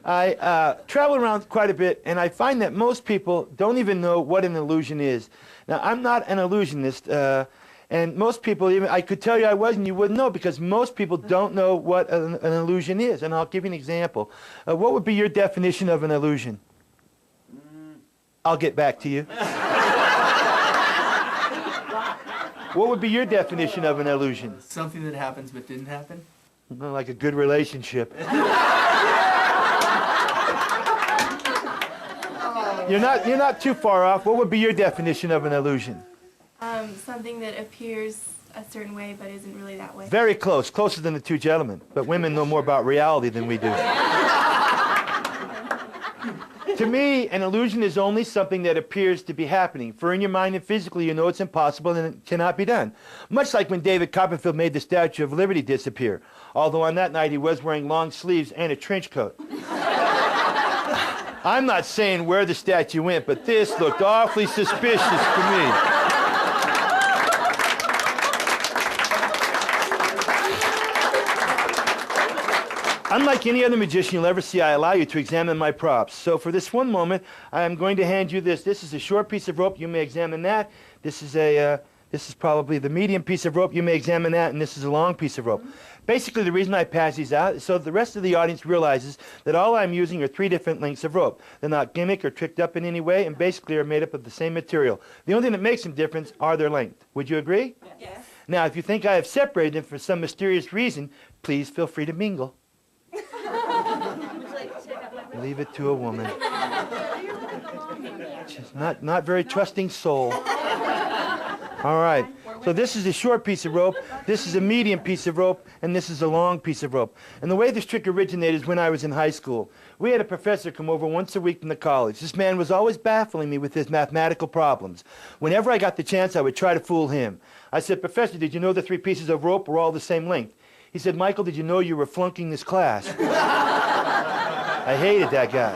I travel around quite a bit, and I find that most people don't even know what an illusion is. Now, I'm not an illusionist, and most people, even I could tell you I was, and you wouldn't know, because most people don't know what an illusion is. And I'll give you an example. What would be your definition of an illusion? I'll get back to you. What would be your definition of an illusion? Something that happens but didn't happen. Like a good relationship. You're not too far off. What would be your definition of an illusion? Something that appears a certain way but isn't really that way. Very close, closer than the two gentlemen. But women know more about reality than we do. To me, an illusion is only something that appears to be happening. For in your mind and physically, you know it's impossible and it cannot be done. Much like when David Copperfield made the Statue of Liberty disappear. Although on that night he was wearing long sleeves and a trench coat. I'm not saying where the statue went, but this looked awfully suspicious to me. Unlike any other magician you'll ever see, I allow you to examine my props. So for this one moment, I am going to hand you this. This is a short piece of rope. You may examine that. This is probably the medium piece of rope. You may examine that, and this is a long piece of rope. Basically, the reason I pass these out is so the rest of the audience realizes that all I'm using are 3 different lengths of rope. They're not gimmick or tricked up in any way, and basically are made up of the same material. The only thing that makes them different are their length. Would you agree? Yes. Now, if you think I have separated them for some mysterious reason, please feel free to mingle. Leave it to a woman. She's not very trusting soul. All right. So this is a short piece of rope, this is a medium piece of rope, and this is a long piece of rope. And the way this trick originated is when I was in high school. We had a professor come over once a week from the college. This man was always baffling me with his mathematical problems. Whenever I got the chance, I would try to fool him. I said, "Professor, did you know the 3 pieces of rope were all the same length?" He said, "Michael, did you know you were flunking this class?" I hated that guy.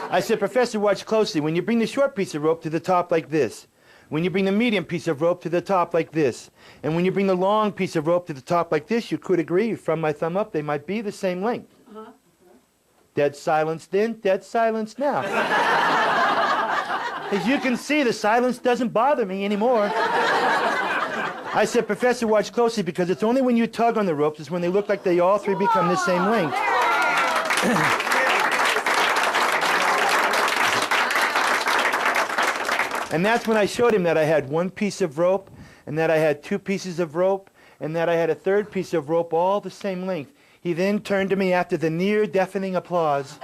I said, "Professor, watch closely. When you bring the short piece of rope to the top like this, when you bring the medium piece of rope to the top like this, and when you bring the long piece of rope to the top like this, you could agree, from my thumb up, they might be the same length." Dead silence then, dead silence now. As you can see, the silence doesn't bother me anymore. I said, "Professor, watch closely, because it's only when you tug on the ropes is when they look like they all 3 become the same length." And that's when I showed him that I had 1 piece of rope, and that I had 2 pieces of rope, and that I had a 3rd piece of rope, all the same length. He then turned to me after the near-deafening applause.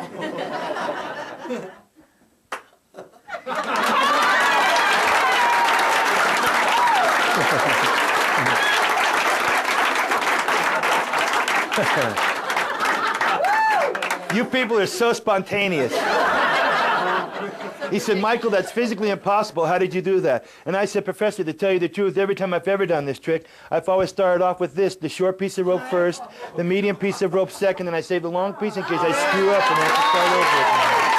You people are so spontaneous. He said, "Michael, that's physically impossible. How did you do that?" And I said, "Professor, to tell you the truth, every time I've ever done this trick, I've always started off with this, the short piece of rope first, the medium piece of rope second, and I save the long piece in case I screw up and I have to start over again."